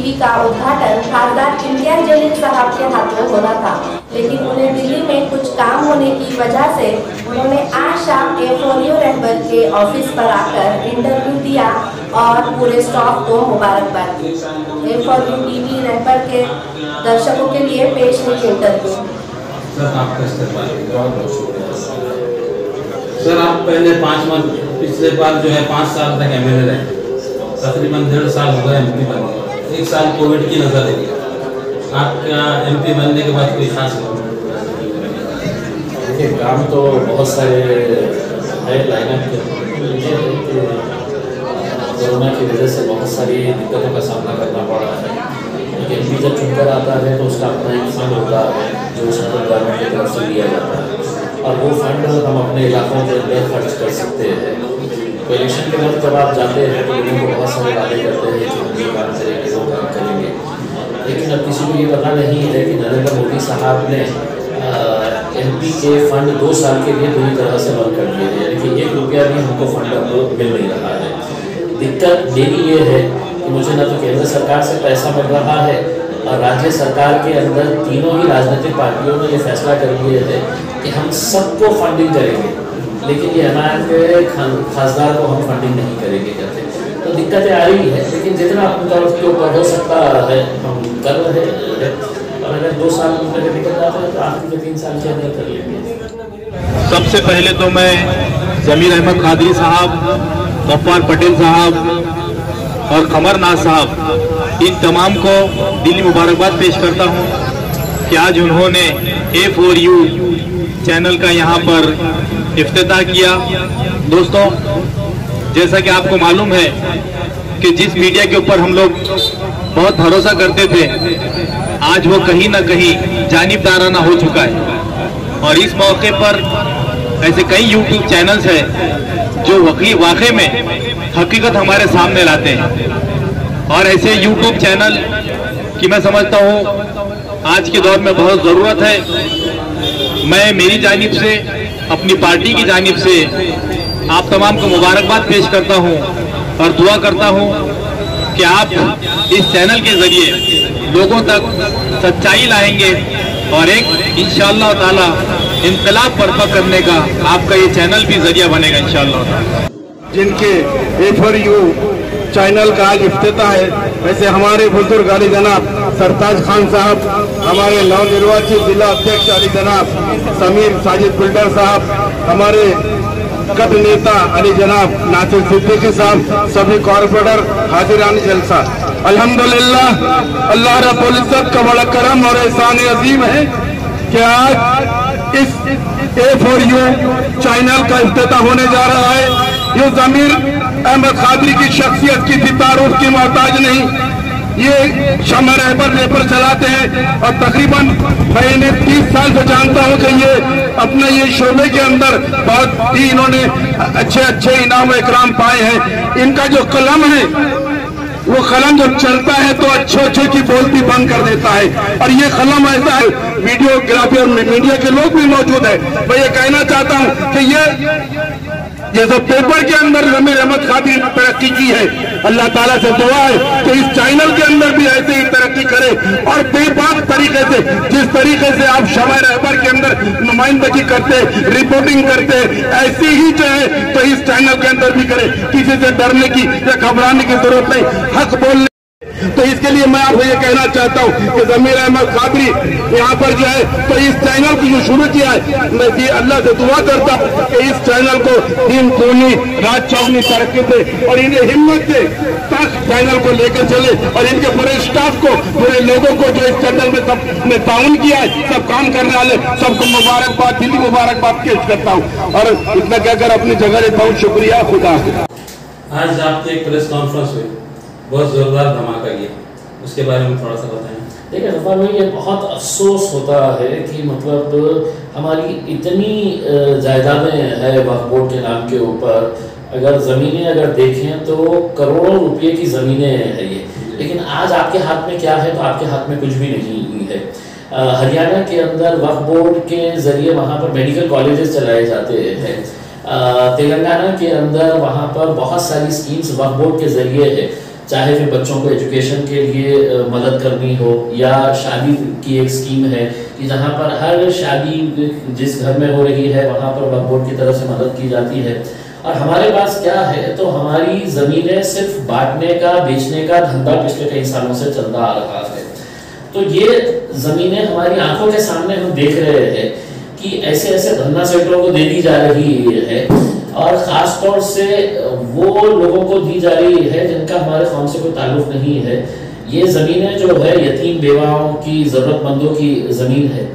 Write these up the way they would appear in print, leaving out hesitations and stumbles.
TV का उद्घाटन खासदार इम्तियाज जलील साहब के हाथ में होना था, लेकिन उन्हें दिल्ली में कुछ काम होने की वजह से उन्होंने आज शाम A4U रहबर के ऑफिस पर आकर इंटरव्यू दिया और पूरे स्टाफ को मुबारकबाद दी। A4U टीवी रहबर के दर्शकों के लिए पेश हुई इंटरव्यू। सर, आप पहले 5 मंथ पिछले बार जो है 5 साल तक MLA रहे, तकरीबन 1.5 साल हो गए MP बने, 1 साल कोविड की नजर है। आपका MP बनने के बाद कोई खास देखिए, काम तो बहुत सारे है लाइनअप के। कोरोना की वजह से बहुत सारी दिक्कतों का सामना करना पड़ा है। MP जब चुनकर आता है तो उसका अपना एक फंड होता है जो सेंट्रल गवर्नमेंट की तरफ से दिया जाता है, और वो फंड हम अपने इलाकों के अंदर खर्च कर सकते हैं। तो इलेक्शन के वक्त जब आप जाते हैं तो लोगों को बहुत सारे वादे करते हैं कि हम ये काम करेंगे, वो काम करेंगे, लेकिन अब किसी को ये पता नहीं है कि नरेंद्र मोदी साहब ने MP के फंड 2 साल के लिए पूरी तरह से बंद कर दिए हैं, यानी कि 1 रुपया भी हमको फंड अब मिल नहीं रहा है। दिक्कत मेरी ये है कि मुझे ना तो केंद्र सरकार से पैसा मिल रहा है, और राज्य सरकार के अंदर तीनों ही राजनीतिक पार्टियों ने ये फैसला कर लिए है कि हम सबको फंडिंग करेंगे, लेकिन ये हमारे के खासदार को हम फंडिंग नहीं करेंगे कहते। तो दिक्कतें आ रही है, लेकिन जितना अपनी तरफ के ऊपर हो सकता है हम कर रहे हैं, और अगर 2 साल में निकल जाता है तो आखिर में 3 साल के अंदर कर लेंगे। सबसे पहले तो मैं जमीर अहमद कादरी साहब, गफ्फार पटेल साहब और कमरनाथ साहब, इन तमाम को दिली मुबारकबाद पेश करता हूं कि आज उन्होंने A4U चैनल का यहां पर इफ्तिताह किया। दोस्तों, जैसा कि आपको मालूम है कि जिस मीडिया के ऊपर हम लोग बहुत भरोसा करते थे, आज वो कहीं ना कहीं जानिबदाराना हो चुका है, और इस मौके पर ऐसे कई YouTube चैनल्स हैं जो वाकई में हकीकत हमारे सामने लाते हैं, और ऐसे YouTube चैनल की मैं समझता हूँ आज के दौर में बहुत ज़रूरत है। मैं मेरी जानिब से, अपनी पार्टी की जानिब से आप तमाम को मुबारकबाद पेश करता हूँ और दुआ करता हूँ कि आप इस चैनल के ज़रिए लोगों तक सच्चाई लाएंगे, और एक इंशाअल्लाह ताला इनकलाब बर्पा करने का आपका ये चैनल भी जरिया बनेगा इंशाअल्लाह। जिनके A4U चैनल का आज इफ्तिताह है, वैसे हमारे बुजुर्ग अली जनाब सरताज खान साहब, हमारे नवनिर्वाचित जिला अध्यक्ष अली जनाब समीर साजिद बिल्डर साहब, हमारे कद नेता अली जनाब नासिर सिद्दीकी साहब, सभी कॉर्पोरेटर हाजिरान जलसा। अल्हम्दुलिल्लाह, अल्लाह रब्बुल इज्जत का बड़ा करम और एहसान अजीम है कि आज इस A4U चैनल का इफ्तिताह होने जा रहा है। ये जमीर अहमद कादरी की शख्सियत की तारुफ की मोहताज नहीं, ये शमा रहबर लेपर चलाते हैं, और तकरीबन मैं इन्हें 30 साल से जानता हूं कि ये अपने ये शोबे के अंदर बहुत ही इन्होंने अच्छे इनाम इकराम पाए हैं। इनका जो कलम है, वो कलम जब चलता है तो अच्छे की बोलती बंद कर देता है, और ये कलम ऐसा है, वीडियोग्राफी और मीडिया के लोग भी मौजूद है। मैं ये कहना चाहता हूं कि ये जो पेपर के अंदर जमीर अहमद कादरी ने तरक्की की है, अल्लाह ताला से दुआ है कि इस चैनल के अंदर भी ऐसे ही तरक्की करे, और बेबाक तरीके से, जिस तरीके से आप शमा रहबर के अंदर नुमाइंदगी करते, रिपोर्टिंग करते, ऐसी ही जो है तो इस चैनल के अंदर भी करे। किसी से डरने की या घबराने की जरूरत नहीं, हक बोलने। तो इसके लिए मैं आपको ये कहना चाहता हूँ कि जमीर अहमद कादरी यहाँ पर जो है तो इस चैनल को जो शुरू किया है, मैं अल्लाह से दुआ करता हूँ कि इस चैनल को दिन दूनी रात चौगनी तरक्की दे, और इन्हें हिम्मत दे तक चैनल को लेकर चले, और इनके पूरे स्टाफ को, पूरे लोगों को जो इस चैनल में सब ने ताउन किया है, सब काम करने वाले सबको मुबारकबाद, दिली मुबारकबाद पेश करता हूँ, और इतना कहकर अपनी जगह लेता हूँ। शुक्रिया, खुदा। आज आपकी एक प्रेस कॉन्फ्रेंस हुई, बहुत जोरदार धमाका किया, उसके बारे में थोड़ा सा बताएं। देखिए गफ्फार भाई, ये बहुत अफसोस होता है कि मतलब हमारी इतनी जायदादें हैं वक्फ बोर्ड के नाम के ऊपर, अगर ज़मीनें अगर देखें तो करोड़ों रुपए की ज़मीनें हैं ये, लेकिन आज आपके हाथ में क्या है? तो आपके हाथ में कुछ भी नहीं है। हरियाणा के अंदर वक्फ बोर्ड के ज़रिए वहाँ पर मेडिकल कॉलेजेस चलाए जाते हैं, तेलंगाना के अंदर वहाँ पर बहुत सारी स्कीम्स वक्फ बोर्ड के ज़रिए है, चाहे फिर बच्चों को एजुकेशन के लिए मदद करनी हो, या शादी की एक स्कीम है कि जहाँ पर हर शादी जिस घर में हो रही है वहाँ पर वक्फ बोर्ड की तरफ से मदद की जाती है। और हमारे पास क्या है, तो हमारी ज़मीनें सिर्फ बांटने का, बेचने का धंधा पिछले कई सालों से चलता आ रहा है। तो ये ज़मीनें हमारी आंखों के सामने हम देख रहे हैं कि ऐसे ऐसे धन्ना सेठों को दे दी जा रही है, और ख़ास तौर से वो लोगों को दी जा रही है जिनका हमारे कौम से कोई ताल्लुक नहीं है। ये ज़मीनें जो है यतीम बेवाओं की, ज़रूरतमंदों की ज़मीन है।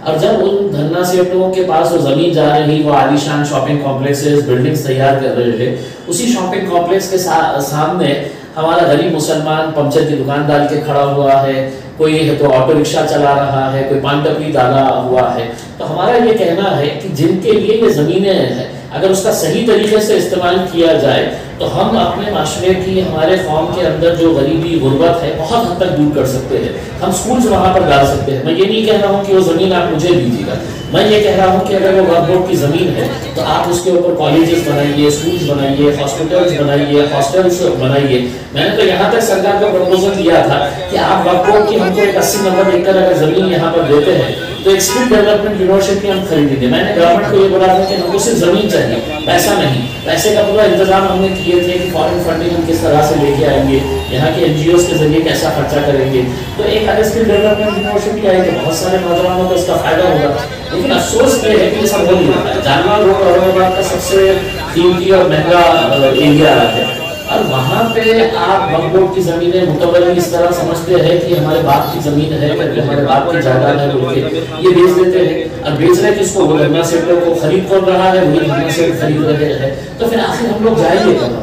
और जब उन धन्ना सेठों के पास वो ज़मीन जा रही, वो आलीशान शॉपिंग कॉम्प्लेक्सेस, बिल्डिंग्स तैयार कर रहे हैं, उसी शॉपिंग कॉम्प्लेक्स के सामने हमारा गरीब मुसलमान पंचर की दुकान डाल के खड़ा हुआ है, कोई है तो ऑटो रिक्शा चला रहा है, कोई पान टपरी डाला हुआ है। तो हमारा ये कहना है कि जिनके लिए ये ज़मीनें हैं, अगर उसका सही तरीके से इस्तेमाल किया जाए तो हम अपने माशरे की, हमारे कौम के अंदर जो गरीबी गुर्बत है बहुत हद तक दूर कर सकते हैं। हम स्कूल्स वहाँ पर डाल सकते हैं। मैं ये नहीं कह रहा हूँ कि वो ज़मीन आप मुझे दीजिएगा, मैं ये कह रहा हूँ कि अगर वो वक्फ बोर्ड की ज़मीन है तो आप उसके ऊपर कॉलेजेस बनाइए, स्कूल्स बनाइए, हॉस्पिटल्स बनाइए, हॉस्टल्स बनाइए। मैंने तो यहाँ तक सरकार को प्रपोजल दिया था कि आप वक्फ बोर्ड की हमको एक 80-90 एकड़ अगर ज़मीन यहाँ पर देते हैं तो एक स्किल डेवलपमेंट यूनिवर्सिटी हम खरीदेंगे। मैंने गवर्नमेंट को ये बोला था कि हमको सिर्फ ज़मीन चाहिए, पैसा नहीं। पैसे का पूरा इंतजाम हमने किए थे कि फॉरेन फंडिंग हम किस तरह से लेके आएंगे, यहाँ के NGOs के जरिए कैसा खर्चा करेंगे। तो एक अगर स्किल डेवलपमेंट यूनिवर्सिटी आई तो बहुत सारे नौजवानों को इसका फायदा होगा। लेकिन अफसोस ये है कि सब हो नहीं रहा है। जानवर रोड औरंगाबाद का सबसे कीमती और महंगा एरिया है, और वहाँ पे आप वक्फ बोर्ड की ज़मीनें मुतवली इस तरह समझते हैं कि हमारे बाप की ज़मीन है, करके हमारे बाप की जायदाद है बोल के ये बेच देते हैं। और बेच रहे किसको? वो धन्ना सेठों को। खरीद कौन रहा है? वही धन्ना सेठ खरीद रहे हैं। तो फिर आखिर हम लोग जाएंगे कहाँ?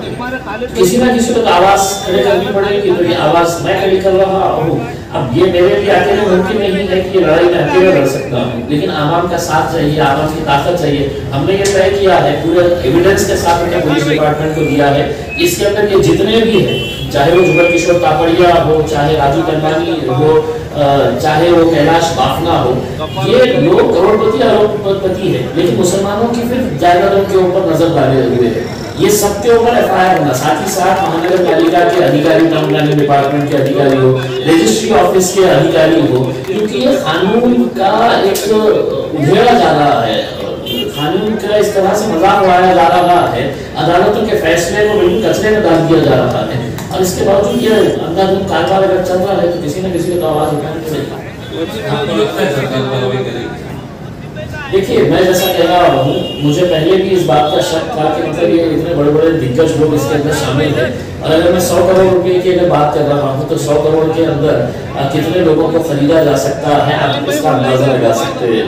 किसी ना किसी को तो आवाज़ खड़े करनी पड़ेगी। तो ये आवाज़ मैं खड़ी कर रहा हूँ। अब ये मेरे लिए अकेले मुमकिन नहीं है कि ये लड़ाई मैं अकेले लड़ सकता हूँ, लेकिन आवाम का साथ चाहिए, आवाम की ताकत चाहिए। हमने ये तय किया है, पूरे एविडेंस के साथ हमने पुलिस डिपार्टमेंट को दिया है। इसके अंदर ये जितने भी हैं, चाहे वो जुगल किशोर तापड़िया हो, चाहे राजू तनवानी हो, चाहे वो कैलाश बाफना हो, ये लोग करोड़पति अरबपति है, लेकिन मुसलमानों की फिर जायदादों के ऊपर नजर डाले हुए हैं। ये सबके ऊपर FIR होना, साथ ही साथ महानगर पालिका के अधिकारी, टाउन प्लानिंग डिपार्टमेंट के अधिकारी हो, रजिस्ट्री ऑफिस के अधिकारी हो, क्योंकि ये कानून का एक उधेड़ा जा रहा है, कानून का इस तरह से मजाक उड़ाया जा रहा है, अदालतों के फैसले को बिल्कुल कचरे में डाल दिया जा रहा है। और इसके बावजूद ये अंधाधुंध कारोबार अगर चल रहा है तो किसी न किसी को आवाज उठानी पड़ेगी। देखिए, मैं जैसा कह रहा हूँ, मुझे पहले भी इस बात का शक था कि मतलब ये इतने बड़े बड़े दिग्गज लोग इसके अंदर शामिल हैं, और अगर मैं 100 करोड़ रुपए की अगर बात कर रहा हूँ तो 100 करोड़ के अंदर कितने लोगों को खरीदा जा सकता है, आप इसका अंदाजा लगा सकते हैं।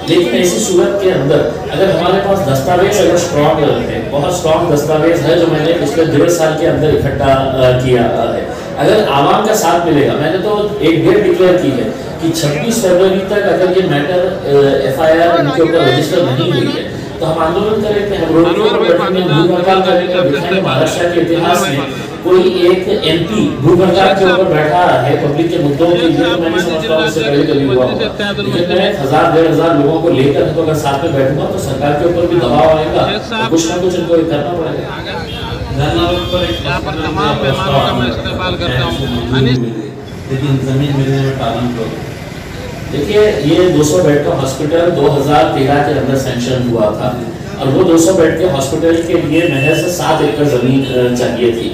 लेकिन ऐसी सूरत के अंदर अगर हमारे पास दस्तावेज अगर स्ट्रॉन्ग है, बहुत स्ट्रॉन्ग दस्तावेज है जो मैंने पिछले 1.5 साल के अंदर इकट्ठा किया है, अगर आवाम का साथ मिलेगा, मैंने तो एक डेट डिक्लेयर की है कि 26 फरवरी तक अगर ये मैटर FIR इनके ऊपर रजिस्टर नहीं हुई है तो हम आंदोलन करेंगे, हम रोड पर बैठेंगे, भूख हड़ताल करेंगे। महाराष्ट्र के इतिहास में कोई एक MP भूख हड़ताल के ऊपर बैठा है पब्लिक के मुद्दों के लिए, तो मैं नहीं समझता हूँ उससे पहले कभी हुआ होगा। लेकिन मैं 1000-1500 लोगों को लेकर तो अगर साथ में बैठूंगा तो सरकार के ऊपर भी दबाव आएगा, तो कुछ ना कुछ इनको करना पड़ेगा। लेकिन जमीन मिलने में टालम क्यों? देखिए, ये 200 बेड का हॉस्पिटल 2013 के अंदर सैंक्शन हुआ था, और वो 200 बेड के हॉस्पिटल के लिए महज 7 एकड़ जमीन चाहिए थी।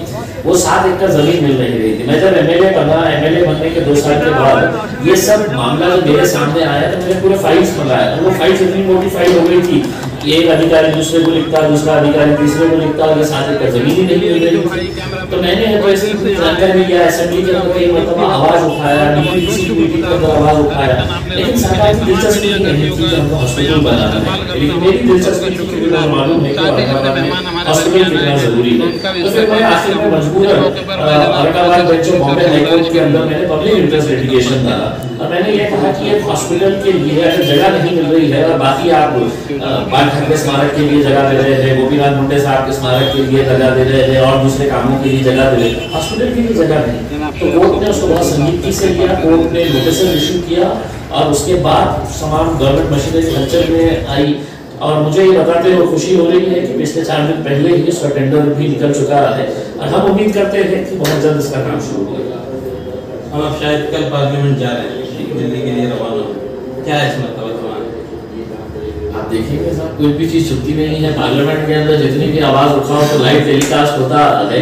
वो 7 एकड़ जमीन मिल नहीं रही थी। मैं जब MLA बना, MLA बनने के 2 साल के बाद ये सब मामला जब मेरे सामने आया तो मैंने पूरे फाइल्स मंगाया, और वो फाइल्स इतनी मोटी फाइल हो गई थी कि एक अधिकारी दूसरे को लिखता, दूसरा अधिकारी तीसरे को लिखता, और 7 एकड़ जमीन ही नहीं मिल रही थी। तो मैंने जानकारी लिया, असेंबली के अंदर कई मतलब आवाज उठाया, DPDC की मीटिंग के अंदर आवाज उठाया, लेकिन सरकार की दिलचस्पी नहीं थी कि हमको हॉस्पिटल बनाना है। लेकिन मेरी दिलचस्पी थी कि मुझे मालूम है कि हॉस्पिटल कितना जरूरी है। तो फिर मैं आखिर में मजबूरन औरंगाबाद बेंचो बॉम्बे हाईकोर्ट के अंदर मैंने पब्लिक इंटरेस्ट लिटिगेशन डाला, और मैंने ये कहा कि एक हॉस्पिटल के लिए अगर जगह नहीं मिल रही है, और बाकी आप बाल ठाकरे स्मारक के लिए जगह दे रहे हैं, गोपीनाथ मुंडे साहब के स्मारक के लिए जगह दे रहे हैं, और दूसरे कामों के लिए जगह दे रहे हैं, हॉस्पिटल के लिए जगह नहीं, तो कोर्ट ने उसको बहुत संजीदगी से लिया। कोर्ट ने नोटिस इशू किया, और उसके बाद तमाम गवर्नमेंट मशीनरी कल्चर में आई, और मुझे ये बताते हुए खुशी हो रही है कि पिछले 4 दिन पहले ही इसका टेंडर भी निकल चुका है और हम उम्मीद करते हैं कि बहुत जल्द इसका काम शुरू होगा। हम अब शायद कल पार्लियामेंट जा रहे हैं, दिल्ली के लिए रवाना, क्या है इसमें आप देखिएगा साहब, कोई भी चीज़ छुट्टी नहीं है। पार्लियामेंट के अंदर जितनी भी आवाज़ उठाओ तो लाइव टेलीकास्ट होता है,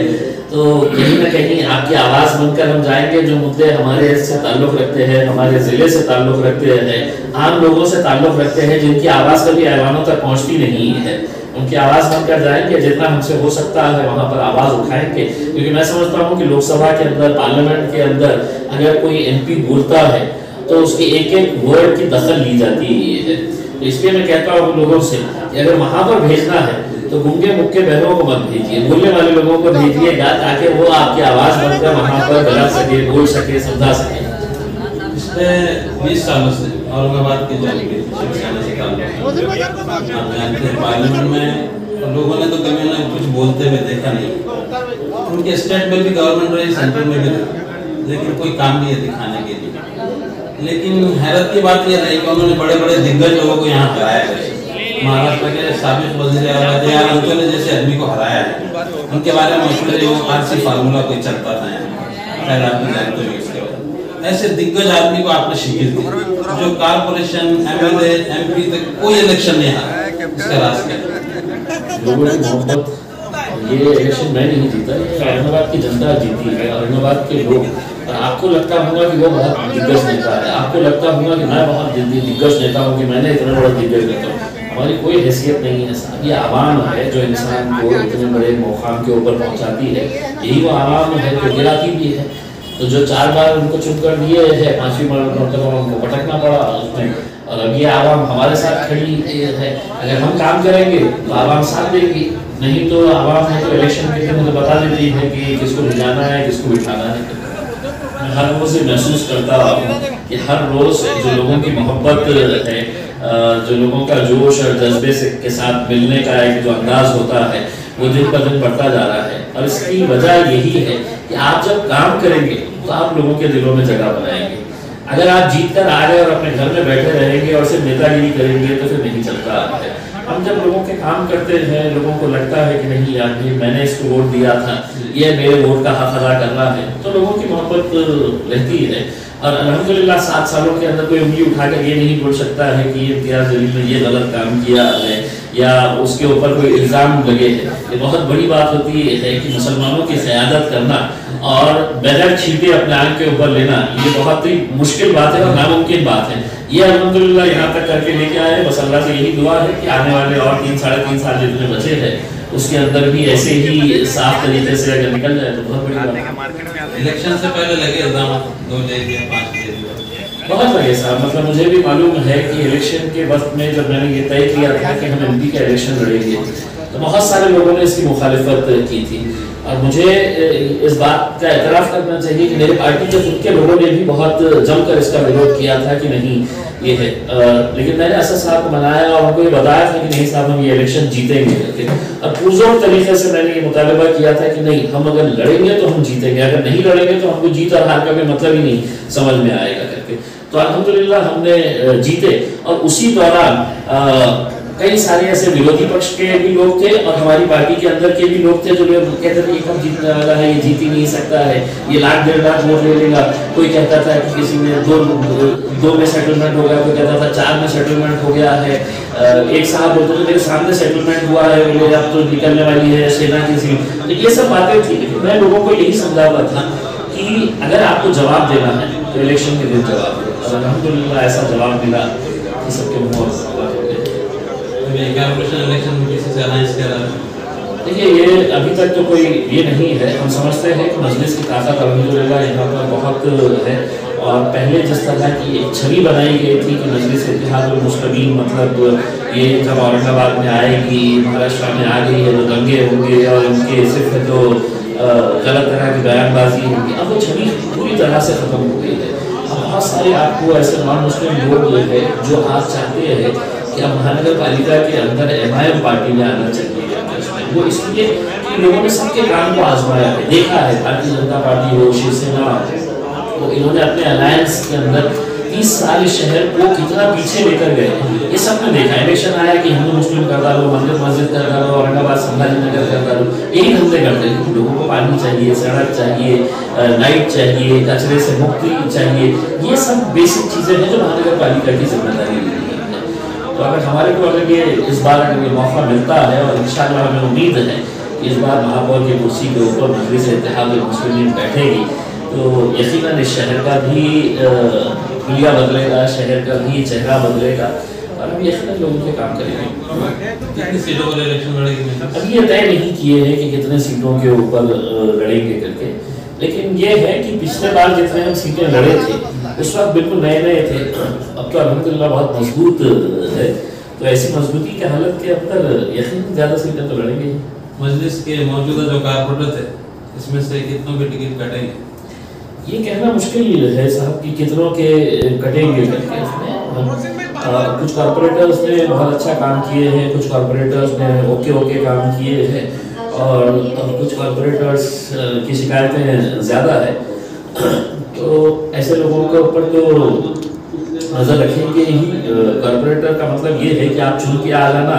तो कहीं ना कहीं आपकी आवाज़ बनकर हम जाएंगे। जो मुद्दे हमारे से ताल्लुक़ रखते हैं, हमारे ज़िले से ताल्लुक़ रखते हैं, आम लोगों से ताल्लुक़ रखते हैं, जिनकी आवाज़ कभी ऐवानों तक पहुँचती नहीं है, उनकी आवाज़ बनकर जाएंगे। जितना हमसे हो सकता है वहाँ पर आवाज़ उठाएंगे, क्योंकि मैं समझता हूँ कि लोकसभा के अंदर, पार्लियामेंट के अंदर अगर कोई MP बोलता है तो उसके एक एक वर्ड की दखल ली जाती है। तो इसलिए मैं कहता हूँ लोगों से कि अगर वहाँ पर भेजना है तो गूंगे मुक्के बहरों को मत भेजिए, बोलने वाले लोगों को भेजिएगा, ताकि वो आपकी आवाज़ बनकर वहाँ पर गला सके, बोल सके, समझा सके। पिछले 20 सालों से औरंगाबाद के जो आप जानते हैं, पार्लियामेंट में लोगों ने तो कभी उन्हें कुछ बोलते हुए देखा नहीं। उनके स्टेट में भी गवर्नमेंट रही, सेंटर में भी रही, लेकिन कोई काम नहीं है दिखाने के लिए। लेकिन हैरत की बात यह रही कि उन्होंने बड़े बड़े दिग्गज लोगों को यहाँ हराया है। महाराष्ट्र के साबिक वज़ीर आज़म जैसे आदमी को हराया है। उनके बारे में मशहूर वो RC फार्मूला कोई चलता था यहाँ, शायद आप जानते हो इसके बाद। ऐसे दिग्गज आदमी को आपने शिकिल दी, जो कारपोरेशन, MLA, MP तक कोई इलेक्शन नहीं हारा, इसका राज क्या? लोगों की मोहब्बत, ये इलेक्शन मैं नहीं जीता, ये औरंगाबाद की जनता जीती है, औरंगाबाद के लोग। और आपको लगता होगा कि वो बहुत दिग्गज नेता है, आपको लगता होगा कि मैं बहुत दिग्गज नेता हूँ, कि मैंने इतना बड़ा दिग्गज नेता हूँ। हमारी कोई हैसियत नहीं है साहब। ये आवाम है जो इंसान को इतने बड़े मुकाम के ऊपर पहुँचाती है, यही वो आवाम है जो गिराती भी है। तो जो 4 बार उनको चुनकर दिए है, 5वीं बार उनको भटकना पड़ा उसमें, और अब ये आवाम हमारे साथ खड़ी है। अगर हम काम करेंगे तो आवाम साथ देगी, नहीं तो आवाम है तो इलेक्शन के दिन मुझे बता देती है कि किसको भिजाना है, किसको बिठाना है। मैं हर रोज़ ये महसूस करता हूँ कि हर रोज़ जो लोगों की मोहब्बत है, जो लोगों का जोश और जज्बे से के साथ मिलने का एक जो अंदाज होता है, वो दिन पर दिन बढ़ता जा रहा है। और इसकी वजह यही है कि आप जब काम करेंगे तो आप लोगों के दिलों में जगह बनाएंगे। अगर आप जीत कर आ गए और अपने घर में बैठे रहेंगे और सिर्फ नेतागिरी करेंगे तो फिर नहीं चलता है। हम जब लोगों के काम करते हैं, लोगों को लगता है कि नहीं यार मैंने इसको वोट दिया था, ये मेरे वोट का हक अदा कर रहा है, तो लोगों की मोहब्बत रहती है। और अल्हम्दुलिल्लाह 7 सालों के अंदर कोई उंगली उठाकर ये नहीं बोल सकता है कि ये इम्तियाज़ जलील ने ये गलत काम किया है या उसके ऊपर कोई इल्ज़ाम लगे है। ये बहुत बड़ी बात होती है कि मुसलमानों की क़यादत करना और बगैर छींटे अपने आंख के ऊपर लेना, ये बहुत ही मुश्किल बात है और नामुमकिन बात है। ये अल्हम्दुलिल्लाह यहाँ तक करके लेके आए। बस अल्लाह से यही दुआ है कि आने वाले और 3 साढ़े 3 साल जितने बचे हैं उसके अंदर भी ऐसे ही साफ तरीके से अगर निकल जाए तो बहुत बड़ी बात है। इलेक्शन से पहले लगे इल्जाम 2 ले दिया, 5 ले दिया, बहुत लगे साहब। मतलब मुझे भी मालूम है कि इलेक्शन के वक्त में जब मैंने ये तय किया था कि हम MP का इलेक्शन लड़ेंगे तो बहुत सारे लोगों ने इसकी मुखालिफत की थी। और मुझे इस बात का एतराफ़ करना चाहिए कि मेरे पार्टी के खुद के लोगों ने भी बहुत जमकर इसका विरोध किया था कि नहीं ये है। लेकिन मैंने असद साहब को मनाया और उनको ये बताया था कि नहीं साहब हम ये इलेक्शन जीतेंगे करके। और पुरजोर तरीके से मैंने ये मुतालबा किया था कि नहीं हम अगर लड़ेंगे तो हम जीतेंगे, अगर नहीं लड़ेंगे तो हमको जीत और हार का कोई मतलब ही नहीं समझ में आएगा करके। तो अल्हम्दुलिल्लाह हमने जीते। और उसी दौरान कई सारे ऐसे विरोधी पक्ष के भी लोग थे और हमारी पार्टी के अंदर के भी लोग थे जो लोग कहते थे कब जीतने वाला है, ये जीत ही नहीं सकता है, ये 1 लाख 1.5 लाख वोट ले लेगा। कोई कहता था कि किसी में दो में सेटलमेंट हो गया, कोई कहता था 4 में सेटलमेंट हो गया है। एक साहब बोलते थे मेरे सामने सेटलमेंट हुआ है, बोले अब तो निकलने वाली है सेना की सीट। तो ये सब बातें थी। लेकिन मैं लोगों को यही समझा हुआ था कि अगर आपको जवाब देना है तो इलेक्शन के दिन जवाब दो। और अल्हम्दुलिल्लाह ऐसा जवाब मिला कि सबके मुँह देखिए ये अभी तक तो कोई ये नहीं है। हम समझते हैं कि मजलिस की ताकत अल्हम्दुलिल्लाह यहाँ पर बहुत है। और पहले जिस तरह की एक छवि बनाई गई थी कि मजलिस इत्तेहादुल मुस्लिमीन मतलब ये जब औरंगाबाद में आएगी, महाराष्ट्र में आ गई है तो दंगे होंगे और उनके सिर्फ तो गलत तरह की बयानबाजी होगी, अब वो छवि पूरी तरह से ख़त्म हो गई है। अब बहुत सारे आपको ऐसे नॉन मुस्लिम लोग हैं जो आज चाहते हैं कि अब महानगर पालिका के अंदर MIM पार्टी में आना चाहिए। वो इसलिए कि लोगों ने सबके काम को आजमाया है, देखा है, भारतीय जनता पार्टी हो, शिवसेना हो, इन्होंने अपने अलायंस के अंदर 30 साल इस शहर को कितना पीछे लेकर गए, ये सब ने देखा। इलेक्शन आया कि हिंदू मुस्लिम कर डालो, मंदिर मस्जिद कर डालो, औरंगाबाद संभाजी नगर कर डालो, यही धंधे करते हैं। लोगों को पानी चाहिए, सड़क चाहिए, लाइट चाहिए, कचरे से मुक्ति चाहिए, ये सब बेसिक चीजें हैं जो महानगर पालिका की जिम्मेदारी है। तो अगर हमारे को अगर ये इस बार अगर ये मौका मिलता है और इंशाअल्लाह हमें उम्मीद है कि इस बार महापौर की कुर्सी के ऊपर मजलिस इत्तेहाद मुस्लिमीन बैठेगी, तो यकीनन इस शहर का भी हुलिया बदलेगा, शहर का भी चेहरा बदलेगा और हम यकीनन लोगों के काम करेंगे। कितनी सीटों पर इलेक्शन लड़ेगी? अब ये तय नहीं किए हैं कि कितने सीटों के ऊपर लड़ेंगे करके, लेकिन ये है कि पिछले बार जितने हम सीटें लड़े थे उस वक्त बिल्कुल नए नए थे। अब तो अल्हम्दुलिल्लाह बहुत मजबूत है, तो ऐसी मजबूती की हालत के अंदर यकीनन ज़्यादा सीटें तो लड़ेंगे। मजलिस के मौजूदा जो कारपोरेटर थे इसमें से कितनों के टिकट कटेंगे? ये कहना मुश्किल है साहब कि कितनों के कटेंगे करके। कुछ कॉर्पोरेटर्स ने बहुत अच्छा काम किए हैं, कुछ कॉर्पोरेटर्स ने ओके काम किए हैं और कुछ कॉर्पोरेटर्स की शिकायतें ज़्यादा है। तो ऐसे लोगों के ऊपर तो नज़र रखेंगे ही। कॉर्पोरेटर का मतलब ये है कि आप चुन के आ जाना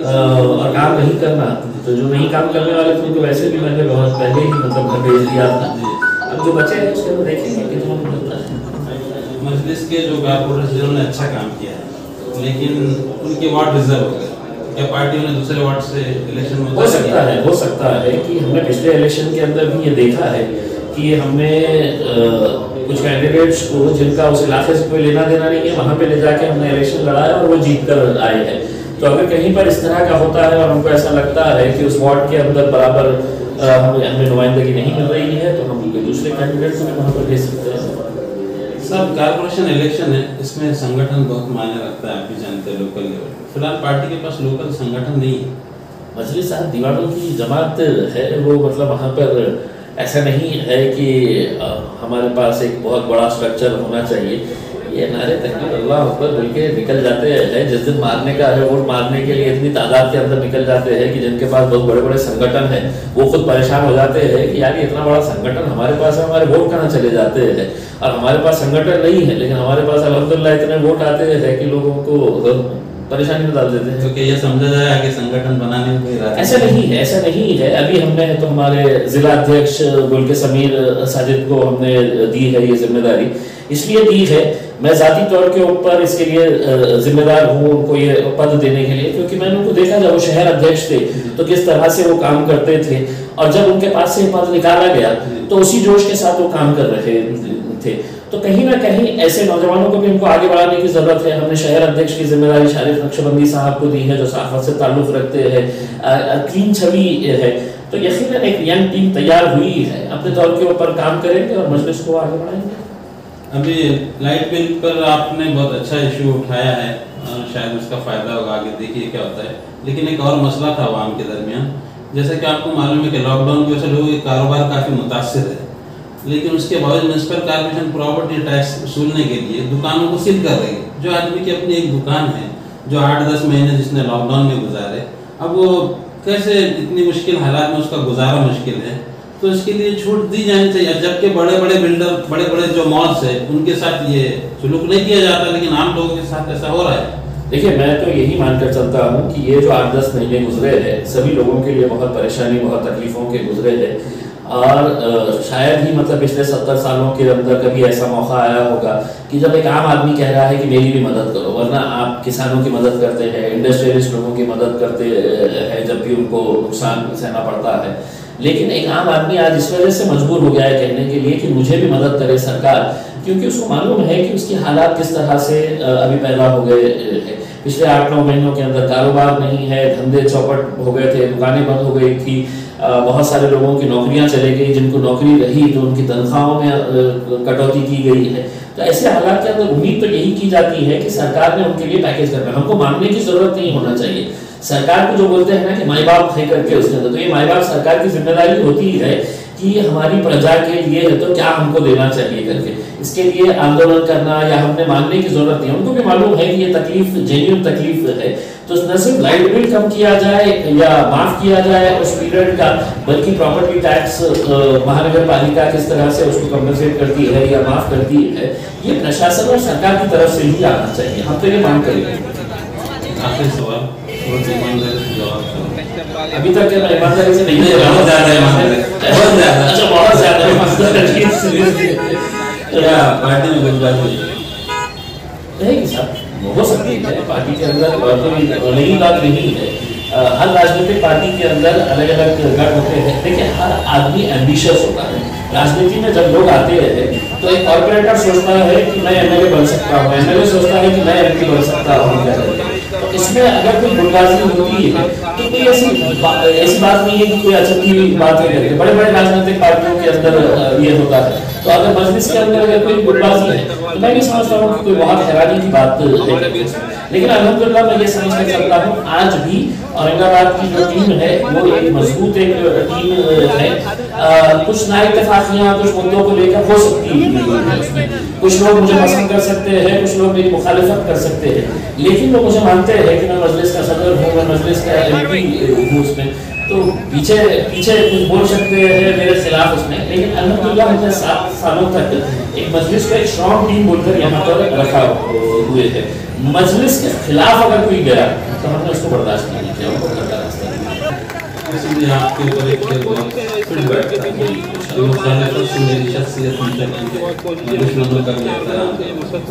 और काम नहीं करना, तो जो नहीं काम करने वाले थे उनको वैसे भी मैंने बहुत पहले ही मतलब घर भेज दिया था। अब जो बचे हैं उसके देखेंगे कितना मिलता है। मजलिस के जो कारपोरेटर जिन्होंने अच्छा काम किया है लेकिन उनके वार्ड रिजर्व हो गए, क्या पार्टी ने दूसरे वार्ड से इलेक्शन में हो सकता है कि हमने पिछले इलेक्शन के अंदर भी ये देखा है कि हमने कुछ कैंडिडेट्स को जिनका उस इलाके से कोई लेना देना नहीं है वहाँ पे ले जाके हमने इलेक्शन लड़ाया और वो जीत कर आए हैं। तो अगर कहीं पर इस तरह का होता है और हमको ऐसा लगता है कि उस वार्ड के अंदर बराबर हमें नुमाइंदगी नहीं मिल रही है तो हम दूसरे कैंडिडेट्स में वहाँ पर भेज सकते हैं। सब कारपोरेशन इलेक्शन है, इसमें संगठन बहुत मायने रखता है, आप भी जानते हैं लोकल लेवल। फिलहाल पार्टी के पास लोकल संगठन नहीं है। मजलिस साहब दीवारों की जमात है, वो मतलब वहाँ पर ऐसा नहीं है कि हमारे पास एक बहुत बड़ा स्ट्रक्चर होना चाहिए। ये नारे तकबीर अल्लाह अकबर बोल के निकल जाते हैं। जिस दिन मारने का है वोट मारने के लिए इतनी तादाद के अंदर निकल जाते हैं कि जिनके पास बहुत बड़े बड़े संगठन हैं वो खुद परेशान हो जाते हैं कि यार ये इतना बड़ा संगठन हमारे पास है, हमारे वोट कहाँ चले जाते हैं। और हमारे पास संगठन नहीं है लेकिन हमारे पास अल्हम्दुलिल्लाह इतने वोट आते हैं कि लोगों को परेशानी में डाल देते हैं। तो क्या ये समझा जाए कि संगठन बनाने में कोई ऐसा नहीं है। अभी हमने तो हमारे जिला अध्यक्ष बोल के समीर साजिद को हमने दी है ये जिम्मेदारी, इसलिए दी है मैं जाती तौर के ऊपर इसके लिए जिम्मेदार हूँ उनको ये पद देने के लिए, क्योंकि मैंने उनको देखा जब वो शहर अध्यक्ष थे तो किस तरह से वो काम करते थे और जब उनके पास से पद निकाला गया तो उसी जोश के साथ वो काम कर रहे थे। तो कहीं ना कहीं ऐसे नौजवानों को भी हमको आगे बढ़ाने की जरूरत है। हमने शहर अध्यक्ष की जिम्मेदारी शारिफ नक्शबंदी साहब को दी है जो सहाफत से ताल्लुक रखते हैं, क्लीन छवि है। तो यकीनन एक यंग टीम तैयार हुई है, अपने तौर के ऊपर काम करेंगे और मजलिस को आगे बढ़ाएंगे। अभी लाइट बिल पर आपने बहुत अच्छा इशू उठाया है, शायद उसका फायदा होगा, आगे देखिए क्या होता है। लेकिन एक और मसला था आवाम के दरमियान, जैसा कि आपको मालूम है कि लॉकडाउन की वजह से लोगों के कारोबार काफ़ी मुतासर है, लेकिन उसके बावजूद म्यूनसिपल कॉर्पोरेशन प्रॉपर्टी टैक्स वसूलने के लिए दुकानों को सील कर रही है। जो आदमी की अपनी एक दुकान है जो 8-10 महीने जिसने लॉकडाउन में गुजारे, अब वो कैसे इतनी मुश्किल हालात में उसका गुजारा मुश्किल है, तो इसके लिए छूट दी जानी चाहिए। जबकि बड़े बड़े बिल्डर, बड़े बड़े जो मॉल्स है उनके साथ ये सुलूक नहीं किया जाता, लेकिन आम लोगों के साथ ऐसा हो रहा है। देखिए मैं तो यही मानकर चलता हूँ कि ये जो 8-10 महीने गुजरे हैं सभी लोगों के लिए बहुत परेशानी, बहुत तकलीफों के गुजरे हैं और शायद ही मतलब पिछले 70 सालों के अंदर कभी ऐसा मौका आया होगा कि जब एक आम आदमी कह रहा है कि मेरी भी मदद करो। वरना आप किसानों की मदद करते हैं, इंडस्ट्रियलिस्ट लोगों की मदद करते हैं जब भी उनको नुकसान सहना पड़ता है, लेकिन एक आम आदमी आज इस वजह से मजबूर हो गया है कहने के लिए कि मुझे भी मदद करे सरकार, क्योंकि उसको मालूम है कि उसकी हालात किस तरह से अभी पैदा हो गए हैं। पिछले 8-9 महीनों के अंदर कारोबार नहीं है, धंधे चौपट हो गए थे, दुकानें बंद हो गई थी, बहुत सारे लोगों की नौकरियां चले गई, जिनको नौकरी रही तो उनकी तनख्वाहों में कटौती की गई है। तो ऐसे हालात के अंदर उम्मीद तो यही की जाती है कि सरकार ने उनके लिए पैकेज करना, हमको मांगने की जरूरत नहीं होना चाहिए। सरकार को जो बोलते हैं ना कि माई बाप है करके उसके अंदर, तो ये माई बाप सरकार की जिम्मेदारी होती है कि हमारी प्रजा के लिए है तो क्या हमको देना चाहिए करके। इसके लिए आंदोलन करना या हमने मानने की जरूरत नहीं है, उनको भी मालूम है कि ये तकलीफ जेन्युइन तकलीफ है। तो न सिर्फ लाइट बिल कम किया जाए या माफ किया जाए उस पीरियड का, बल्कि प्रॉपर्टी टैक्स महानगर पालिका किस तरह से उसको कंपनसेट करती है या माफ करती है, ये प्रशासन और सरकार की तरफ से ही आना चाहिए। हम तो ये मांग करेंगे। आखिरी सवाल, बहुत ईमानदारी से जवाब करो। अभी तक मैं ईमानदारी से नहीं बहुत ज्यादा ईमानदारी, बहुत ज्यादा। अच्छा, बहुत ज्यादा क्या पार्टी में कुछ बात हुई नहीं साहब, हो सकती है पार्टी के अंदर कोई नई बात नहीं है। हर राजनीतिक पार्टी के अंदर अलग अलग गढ़ होते हैं। देखिए, हर आदमी एम्बिशियस होता है। राजनीति में जब लोग आते हैं तो एक कॉर्पोरेटर सोचता है कि मैं एमएलए बन सकता हूँ, एमएलए सोचता है कि मैं एमपी बन सकता हूँ। तो इसमें अगर कोई गुटबाजी होती है तो कोई ऐसी बात नहीं है कि कोई अचंभी बात है करके। बड़े बड़े राजनीतिक पार्टियों के अंदर ये होता है। तो अगर मजलिस के अंदर अगर कोई गुटबाजी है तो मैं भी समझता हूँ कि कोई बहुत हैरानी की बात है। लेकिन अल्हम्दुलिल्लाह मैं ये समझ कर सकता हूँ, आज भी औरंगाबाद की जो टीम है वो एक मजबूत एक टीम है। कुछ नाइत्तेफाकियां कुछ मुद्दों को लेकर हो सकती है, कुछ लोग मुझे पसंद कर सकते हैं, कुछ लोग मेरी मुखालिफत कर सकते हैं, लेकिन वो मुझे मानते हैं कि मैं मजलिस का सदर हूँ, मैं मजलिस का एमपी हूँ उसमें। तो पीछे कुछ बोल सकते हैं मेरे खिलाफ उसमें, लेकिन अल्हम्दुलिल्लाह हमने 7 सालों तक एक मजलिस को एक स्ट्रॉन्ग टीम बोलकर यहाँ पर रखा हुए थे। मजलिस के खिलाफ अगर कोई गया तो हमने उसको बर्दाश्त नहीं किया, उनको करता रास्ता नहीं। इसलिए आपके ऊपर एक फीडबैक था कि मुखालिफत से मेरी शख्सियत दुश्मनों का भी एहतराम।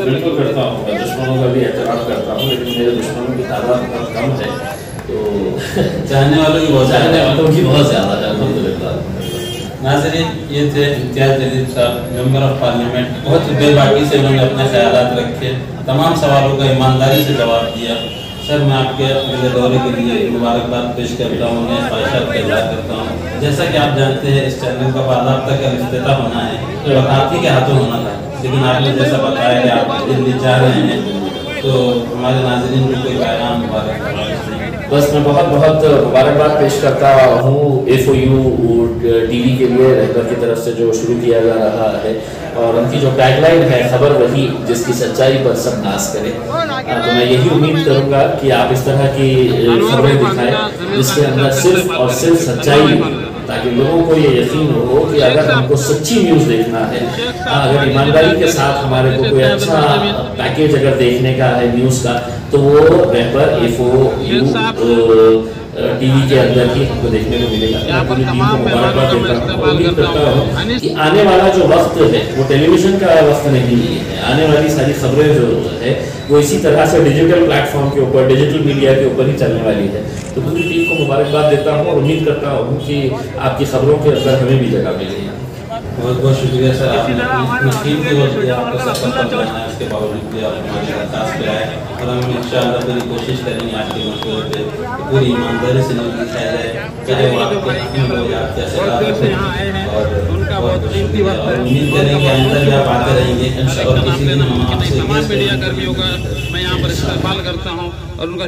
बिल्कुल करता हूँ, मैं दुश्मनों का भी एहतराम करता हूँ, लेकिन मेरे दुश्मनों की तादाद बहुत कम है। तो चाहने वालों की बहुत ज़्यादा है अल्हम्दुलिल्लाह। नाज़रीन, ये थे इम्तियाज़ जलील साहब, मेंबर ऑफ पार्लियामेंट। बहुत ही बेबाकी से उन्होंने अपने ख्यालात रखे, तमाम सवालों का ईमानदारी से जवाब दिया। सर, मैं आपके अगले दौरे के लिए मुबारकबाद पेश करता हूँ, उन्हें ख्वाहिशात का इज़हार करता हूँ। जैसा कि आप जानते हैं, इस चैनल का बाज़ाब्ता का इफ्तिताह होना है तो आप ही के हाथों होना था, लेकिन आपने जैसा बताया कि आप दिल्ली जा रहे हैं, तो हमारे नाज़रीन को कोई पैगाम मुबारक। बस मैं बहुत बहुत मुबारकबाद पेश करता हूँ FOU TV के लिए रहबर की तरफ से जो शुरू किया जा रहा है, और उनकी जो टैगलाइन है, खबर वही जिसकी सच्चाई पर सब नाज करें। तो मैं यही उम्मीद करूँगा कि आप इस तरह की खबरें दिखाएं जिसके अंदर सिर्फ और सिर्फ सच्चाई, ताकि लोगों को ये यकीन हो कि अगर हमको सच्ची न्यूज़ देखना है, अगर ईमानदारी के साथ हमारे को कोई अच्छा पैकेज अगर देखने का है न्यूज़ का, तो वो रहबर FOU TV के अंदर ही हमको देखने को मिलेगा। मैं पूरी टीम को मुबारकबाद देता हूँ, उम्मीद करता हूँ कि आने वाला जो वक्त है वो टेलीविज़न का वक्त नहीं है। आने वाली सारी खबरें जो है वो इसी तरह से डिजिटल प्लेटफॉर्म के ऊपर, डिजिटल मीडिया के ऊपर ही चलने वाली है। तो पूरी टीम को मुबारकबाद देता हूँ और उम्मीद करता हूँ कि आपकी खबरों के अंदर हमें भी जगह मिलेगी। बहुत बहुत शुक्रिया सर, आपने अपनी कीमती वक्त दिया, आपको सफर पर जाना है, उसके बावजूद भी आप हमारे दरखास्त पे आए, और हम इंशाअल्लाह पूरी कोशिश करेंगे आपके मशवरे पे पूरी ईमानदारी से न्यूज़ दिखाया जाए, चाहे वो आपके हकीम हो या आपके असरदार हो। और बहुत शुक्रिया, और उम्मीद करेंगे कि आइंदा भी आप आते रहेंगे, और किसी दिन हम आपसे मीडिया कर्मियों का मैं यहाँ पर इस्तेमाल करता हूँ और उनका